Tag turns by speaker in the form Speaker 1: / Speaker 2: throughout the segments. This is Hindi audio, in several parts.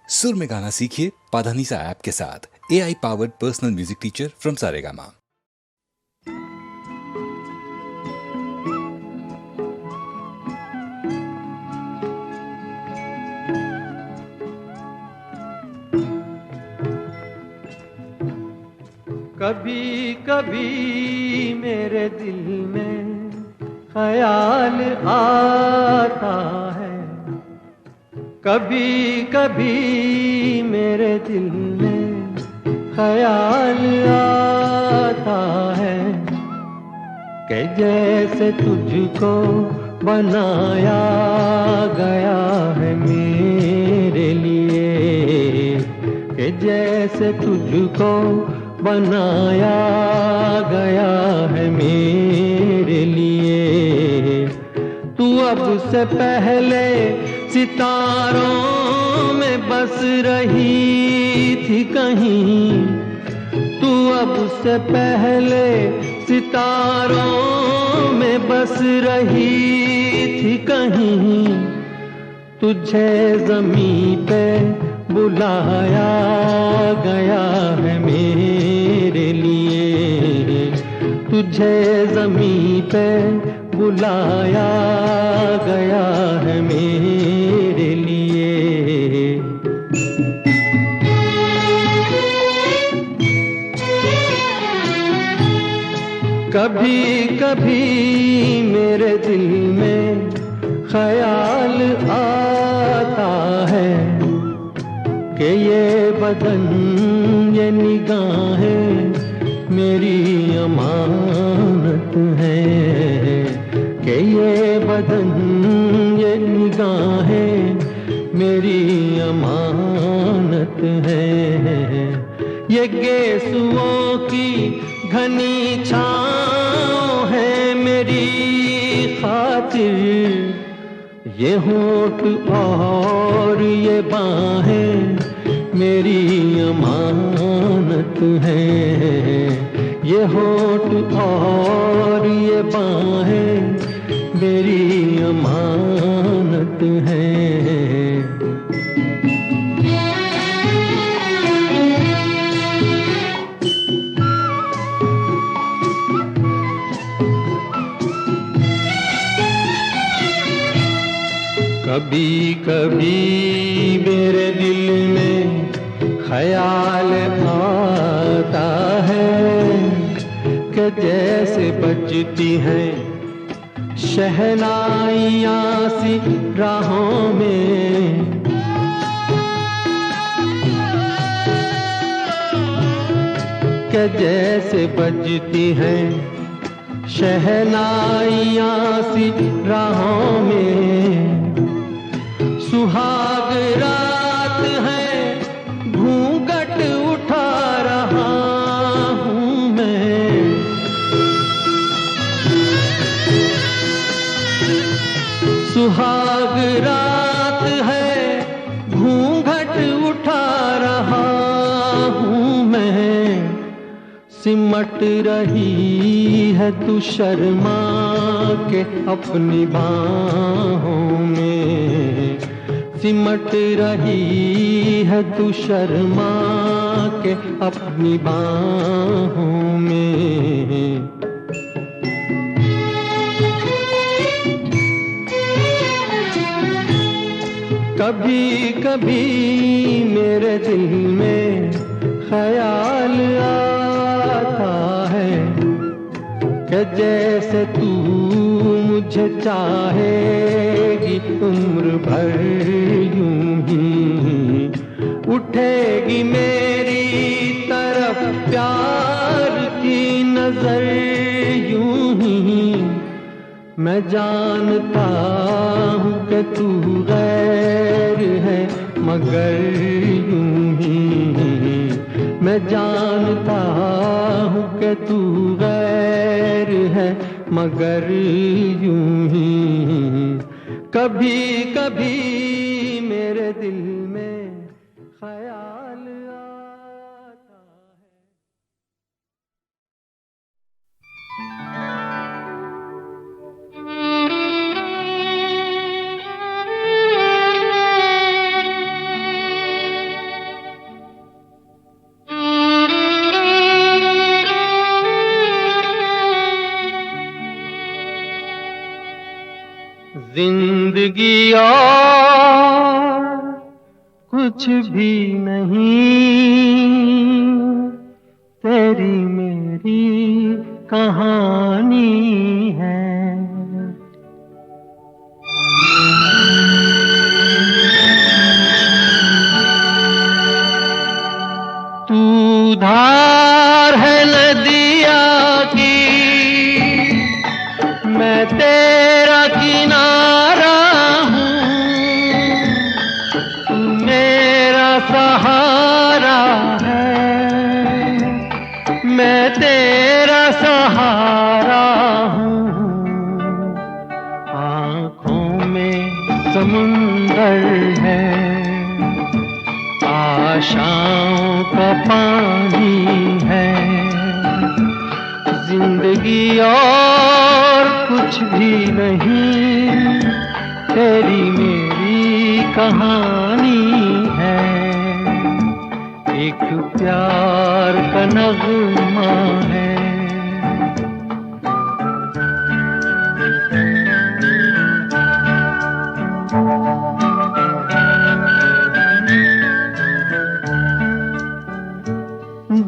Speaker 1: सुर में गाना सीखिए पाधानीसा ऐप के साथ। AI powered personal music teacher from Saregama.
Speaker 2: कभी कभी मेरे दिल में ख्याल आता है, कभी कभी मेरे दिल में ख्याल आता है कि जैसे तुझको बनाया गया है मेरे लिए, कि जैसे तुझको बनाया गया है मेरे लिए। तू अब से पहले सितारों में बस रही थी कहीं, तू अब से पहले सितारों में बस रही थी कहीं। तुझे ज़मीं पे बुलाया गया है मेरे लिए, तुझे ज़मीं पे बुलाया गया है मेरे लिए। कभी कभी मेरे दिल में ख्याल आता है कि ये बदन ये निगाहें मेरी अमानत है, कि ये बदन ये निगाहें मेरी अमानत है। ये गेसुओं की घनी छाँव है मेरी खातिर, ये होठ और ये बाहें मेरी अमानत है। ये होठ और ये बाहें मेरी अमानत है। कभी कभी मेरे दिल में ख्याल आता है कि जैसे बजती हैं शहनाइयाँ सी राहों में, कि जैसे बजती हैं शहनाइयाँ सी राहों में। सुहाग रात है घूंघट उठा रहा हूँ मैं, सुहाग रात है घूंघट उठा रहा हूँ मैं। सिमट रही है तू शर्मा के अपनी बाहों में, सिमट रही है तू शर्मा के अपनी बाहों में। कभी कभी मेरे दिल में ख्याल आता है कि जैसे तू मुझे चाहेगी उम्र भर यूं ही, उठेगी मेरी तरफ प्यार की नजर यूं ही। मैं जानता हूँ कि तू गैर है मगर यूं ही, मैं जानता हूँ कि तू गैर है मगर यूं ही। कभी कभी मेरे दिल में ख्याल आता है। जिंदगी और कुछ भी नहीं, तेरी मेरी कहानी है। तू धार है नदिया की, मैं तेरा किनारा हूँ, तू मेरा सहारा है, मैं तेरा सहारा हूँ। आँखों में समुंदर है, आशाओं का पानी है, जिंदगी और कुछ भी नहीं, तेरी मेरी कहानी है। एक प्यार का नगमा है।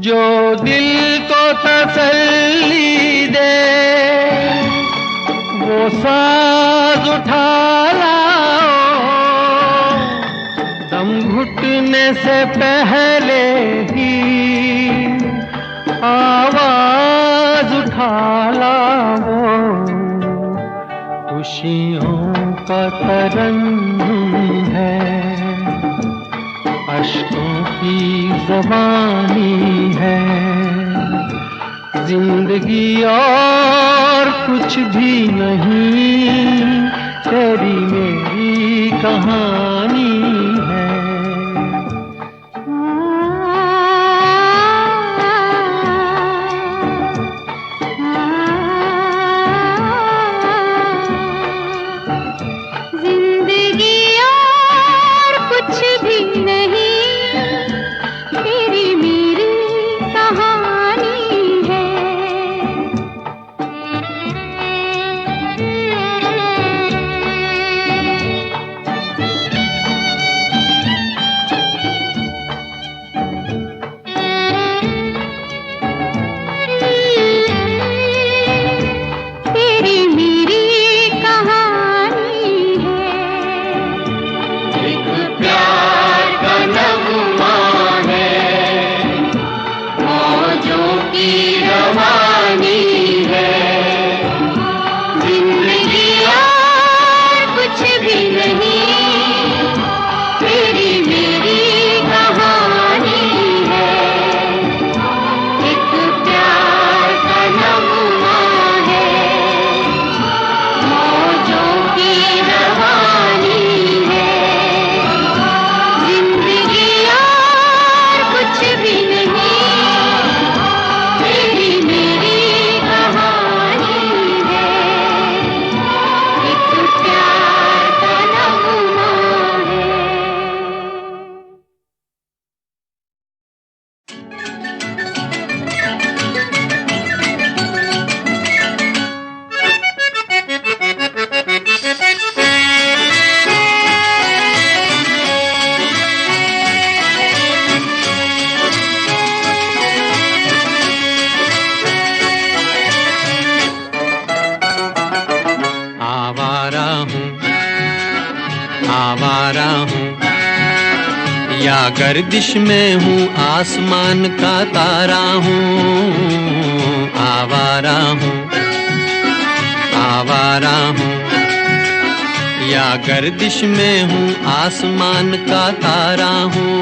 Speaker 2: जो दिल को तसल्ली दे, वो साज उठा लाओ, दम घुटने से पहले ही आवाज उठा लाओ। खुशियों का तरन्नुम है, अश्कों की ज़बानी है, जिंदगी और कुछ भी नहीं, तेरी मेरी कहानी है। आवारा हूँ या गर्दिश में हूँ, आसमान का तारा हूँ। आवारा हूँ, आवारा हूँ या गर्दिश में हूँ, आसमान का तारा हूँ।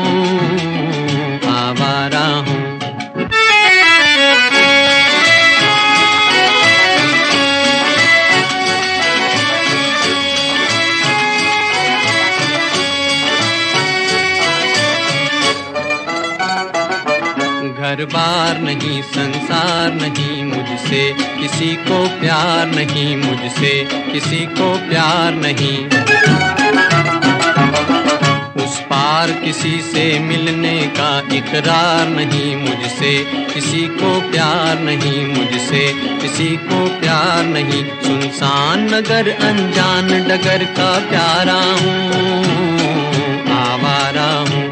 Speaker 2: आवारा हूँ। घर बार नहीं, संसार नहीं, मुझसे किसी को प्यार नहीं, मुझसे किसी को प्यार नहीं। उस पार किसी से मिलने का इकरार नहीं, मुझसे किसी को प्यार नहीं, मुझसे किसी को प्यार नहीं। सुनसान नगर अनजान डगर का प्यारा हूँ, आवारा हूँ,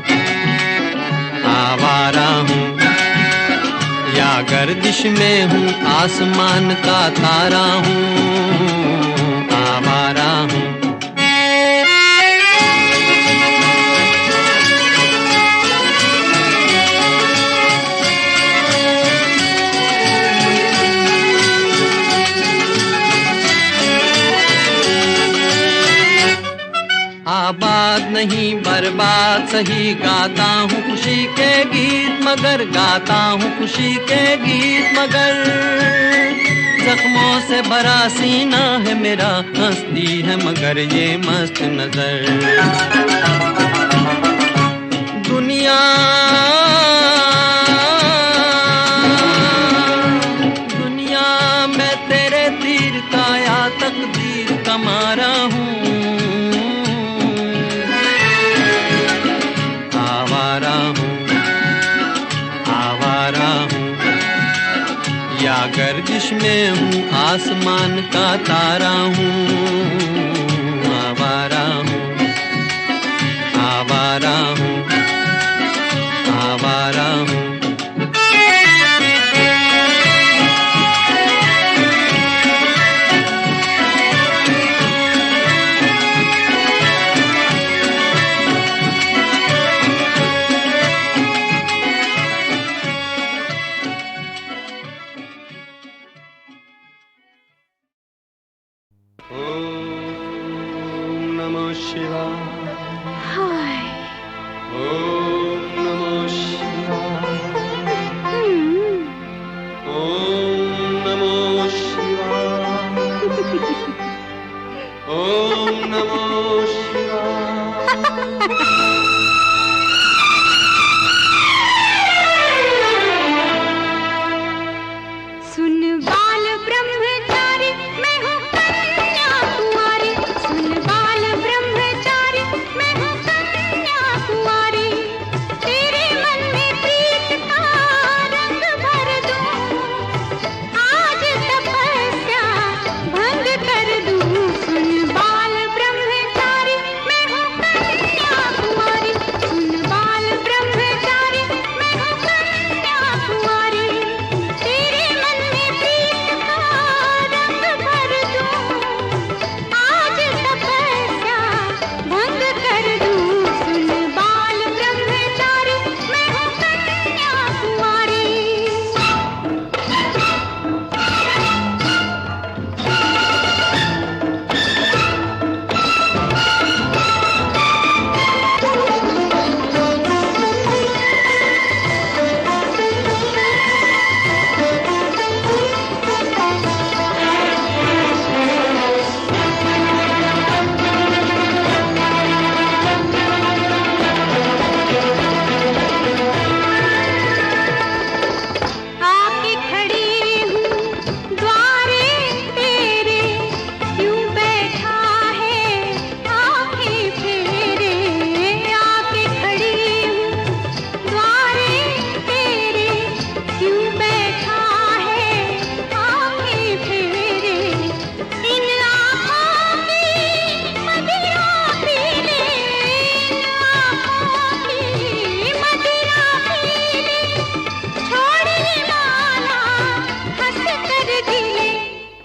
Speaker 2: आवारा हूँ। या गर्दिश में हूँ आसमान का तारा हूँ, आवारा हूँ। आबाद नहीं बर्बाद सही गाता हूँ खुशी के गीत, मगर गाता हूँ खुशी के गीत मगर। जख्मों से भरा सीना है मेरा, हंसती है मगर ये मस्त नजर। दुनिया दुनिया मैं तेरे तीर का या तकदीर का मारा हूँ, या गर्दिश में हूँ आसमान का तारा हूँ, आवारा हूँ, आवारा हूँ, आवारा हूँ।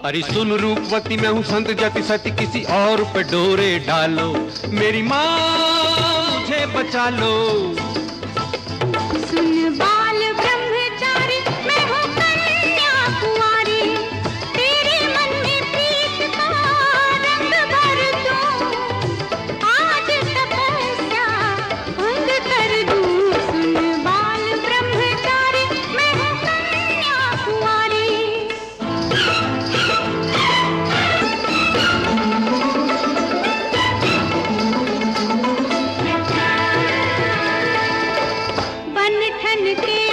Speaker 3: अरे सुन रूपवती मैं हूँ संत जाति सती, किसी और पे डोरे डालो, मेरी माँ मुझे बचा लो।
Speaker 4: सुन बाल ब्रह्मचारी मैं हूँ कन्या कुंवारी, तेरे मन में प्रीत का रंग भर दूं, आज तपस्या भंग कर दूं। सुन बाल ब्रह्मचारी मैं हूँ कन्या कुंवारी। बन ठन के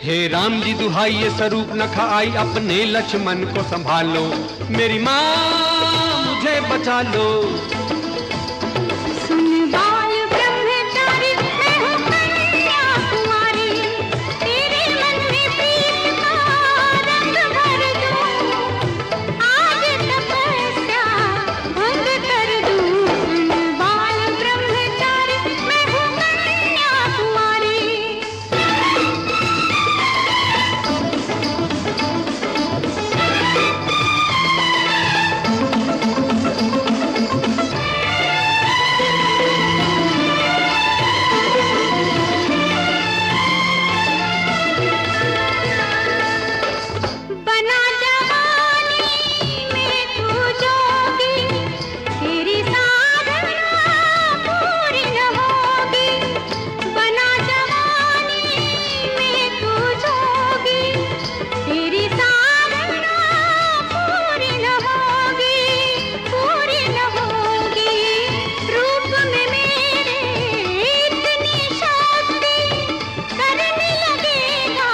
Speaker 3: हे राम जी दुहाई ये स्वरूप न खाई, अपने लक्ष्मण को संभालो, मेरी माँ मुझे बचा लो।
Speaker 4: सुन बाल ब्रह्मचारी मैं हूँ कन्याकुमारी, तेरे मन में प्रीत का रंग भर दूं, आज तपस्या भंग कर दूं। सुन बाल ब्रह्मचारी मैं हूँ कन्याकुमारी। बना जवानी में तू जोगी, तेरी साधना पूरी न होगी। बना जवानी में तू जोगी, तेरी साधना पूरी न होगी, पूरी न होगी। रूप में मेरे इतनी शक्ति, करने लगेगा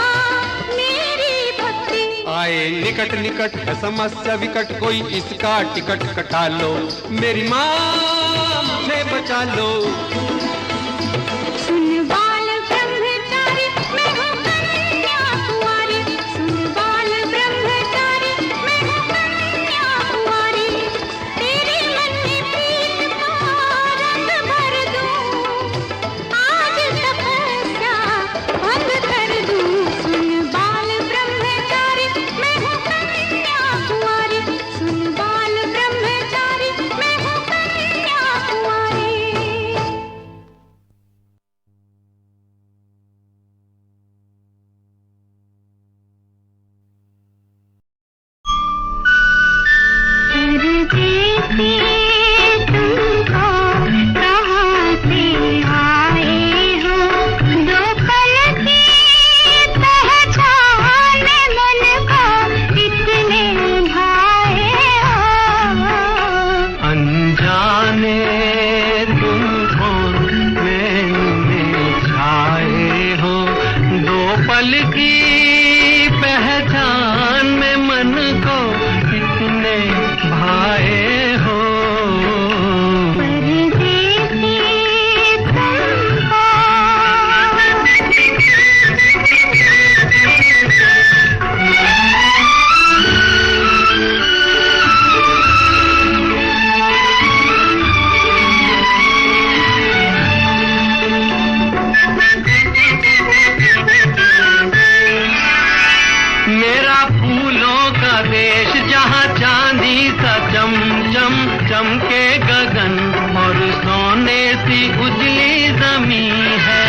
Speaker 4: मेरी भक्ति।
Speaker 3: आए निकट निकट है समस्या विकट, कोई इसका टिकट कटा लो, मेरी माँ मुझे बचा लो।
Speaker 4: सुन बाल ब्रह्मचारी मैं हूँ कन्याकुमारी, सुन बाल ब्रह्मचारी मैं हूँ कन्याकुमारी। तेरे मन में प्रीत का रंग भर दूं, आज तपस्या भंग कर दूं। सुन बाल ब्रह्मचारी मैं हूँ कन्याकुमारी, सुन बाल ब्रह्मचारी मैं हूँ कन्याकुमारी। परदेसी तुमको कहाँ से आए हो, दो पल की पहचान मन को इतने भाए हो।
Speaker 3: अनजाने तुम कौन में छाए हो, दो पल की पहचान में मन को इतने भाए हो।
Speaker 4: परदेसी तुमको
Speaker 3: मेरा फूलों का देश जहाँ चांदी सा चमचम चमके गगन और सोने सी उजली जमीन है।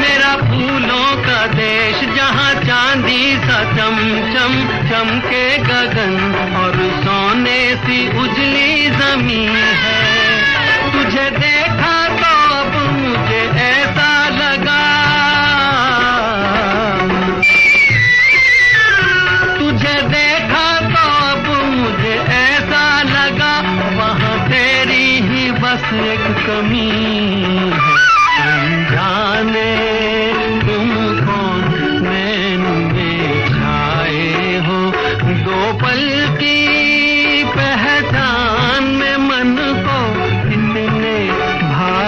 Speaker 3: मेरा फूलों का देश जहाँ चांदी सा चमचम चमके गगन और सोने सी उजली जमीन है। तुझे देखा तो अब मुझे ऐसा लगा, तुझे देखा तो अब मुझे ऐसा लगा, वहाँ तेरी ही बस एक कमी है। अनजाने तुम कौन नैन में छाए हो, दो पल की पहचान में मन को इतने भाए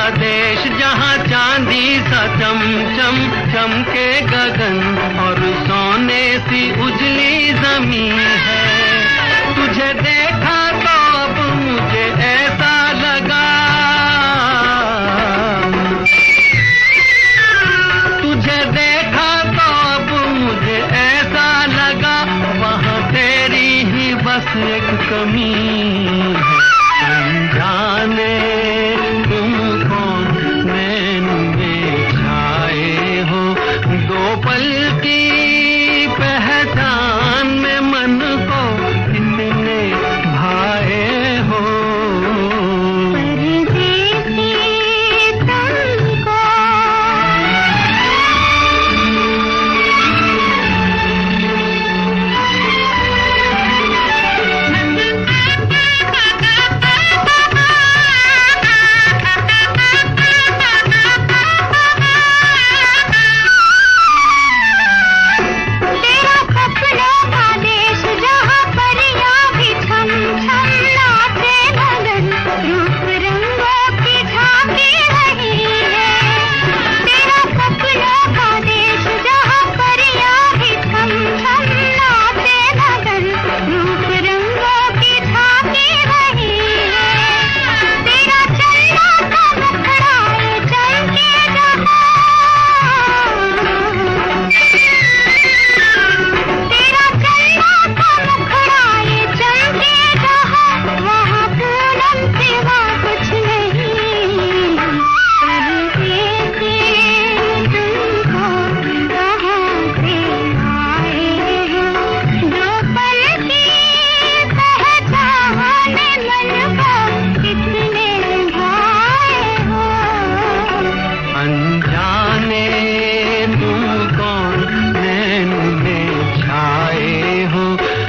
Speaker 2: देश जहाँ चांदी सा चमचम चमके गगन और सोने सी उजली जमीन है। तुझे देखा तो अब मुझे ऐसा लगा, तुझे देखा तो अब मुझे ऐसा लगा, वहाँ तेरी ही बस एक कमी है। अनजाने तुम कौन नैन में छाए हो, दो पल की पहचान में मन को कितने भाए हो। परदेसी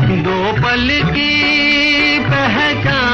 Speaker 2: तुमको पल की पहचान